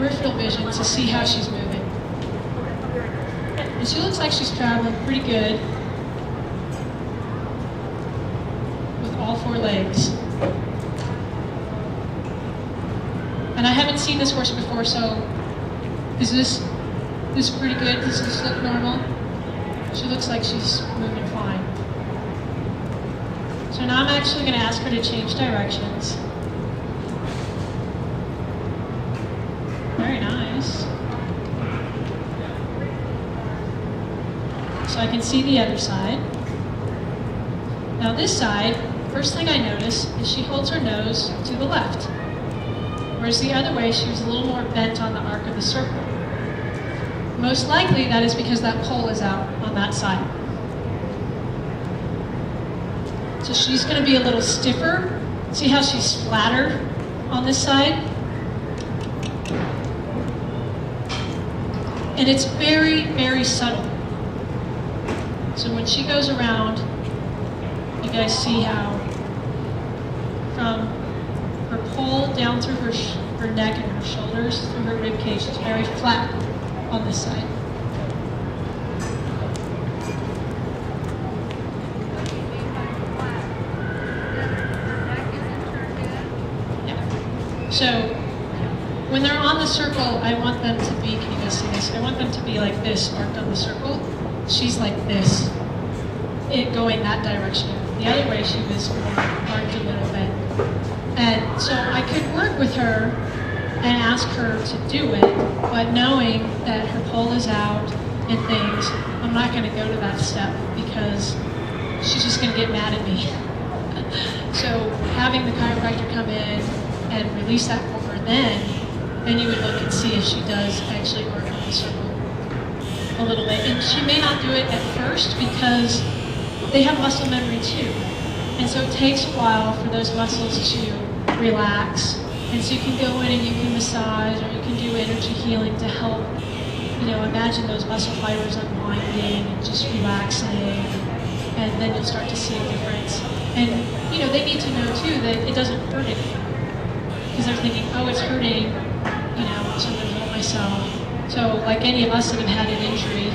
peripheral vision to see how she's moving. And she looks like she's traveling pretty good with all four legs. And I haven't seen this horse before, so is this pretty good? Does this look normal? She looks like she's moving fine. So now I'm actually going to ask her to change directions. Very nice. So I can see the other side. Now this side, first thing I notice is she holds her nose to the left. Whereas the other way, she was a little more bent on the arc of the circle. Most likely that is because that pole is out on that side. So she's going to be a little stiffer. See how she's flatter on this side? And it's very, very subtle. So when she goes around, you guys see how from her pole down through her neck and her shoulders, through her rib cage, it's very flat on this side. Yeah. So when they're on the circle, I want them to be, can you guys see this? I want them to be like this, arced on the circle. She's like this, going that direction. The other way she was arced a little bit. And so I could work with her and ask her to do it, but knowing that her pole is out and things, I'm not going to go to that step because she's just going to get mad at me. So having the chiropractor come in and release that for her, then you would look and see if she does actually work on the circle a little bit. And she may not do it at first because they have muscle memory too. And so it takes a while for those muscles to relax. And so you can go in and you can massage or you can do energy healing to help, imagine those muscle fibers unwinding and just relaxing. And then you'll start to see a difference. And, they need to know too that it doesn't hurt anything. Because they're thinking, oh, it's hurting, so I'm going to hurt myself. So like any of us that have had an injury,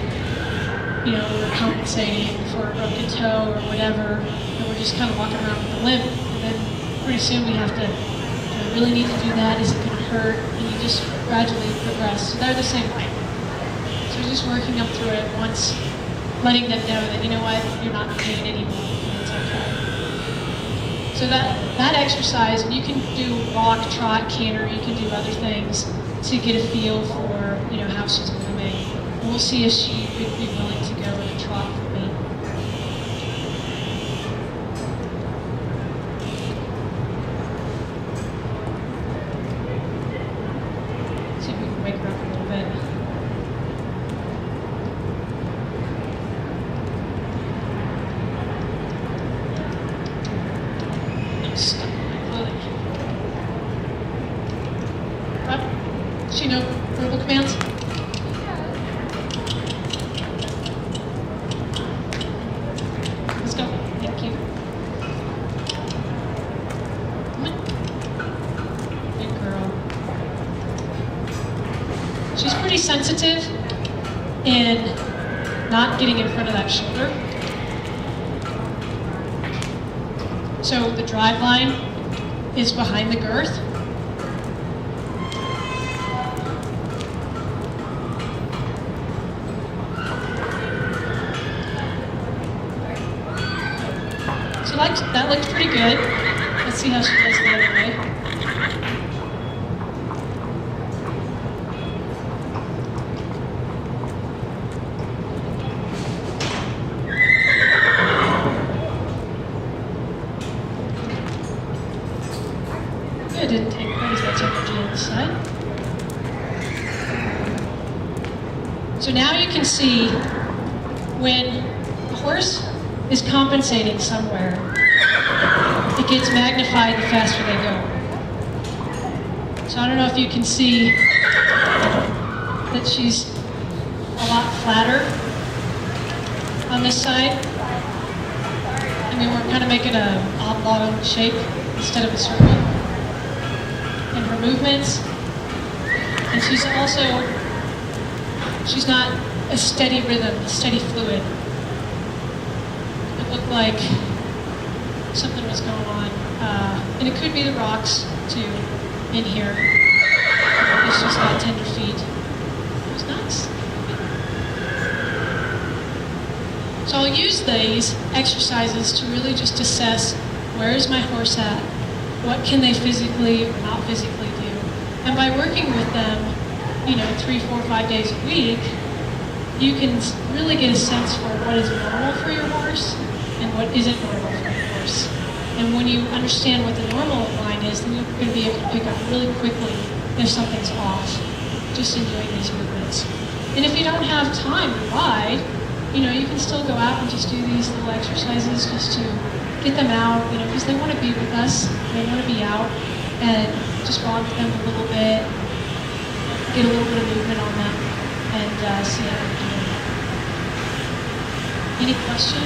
we're compensating for a broken toe or whatever, and we're just kind of walking around with a limp. And then pretty soon we have to, do I really need to do that? Is it going to hurt? And you just gradually progress. So they're the same way. So we're just working them through it once, letting them know that, you know what, you're not in pain anymore, and it's okay. So that exercise, and you can do walk, trot, canter, you can do other things to get a feel for, how she's moving. And we'll see if she would be willing to go in a trot for me. See if we can wake her up a little bit. I'm stuck in my clothing. Up. Does she know verbal commands? Let's go. Thank you. Come on. Good girl. She's pretty sensitive in not getting in front of that shoulder. So the drive line is behind the girth. So that looks pretty good. Let's see how she does the other way. Good, didn't take quite as much energy on this side. So now you can see when the horse is compensating somewhere, it gets magnified the faster they go. So I don't know if you can see that she's a lot flatter on this side. I mean, we're kind of making an oblong shape instead of a circle. And her movements, And she's not a steady rhythm, a steady fluid. It looked like something was going on. And it could be the rocks too, in here. It's just got tender feet. It was nice. So I'll use these exercises to really just assess, where is my horse at? What can they physically or not physically do? And by working with them, 3, 4, 5 days a week, you can really get a sense for what is normal for your horse and what isn't normal for your horse. And when you understand what the normal line is, then you're going to be able to pick up really quickly if something's off, just in doing these movements. And if you don't have time to ride, you can still go out and just do these little exercises just to get them out, because they want to be with us. They want to be out, and just walk them a little bit, get a little bit of movement on them, and see how they're doing. Any questions?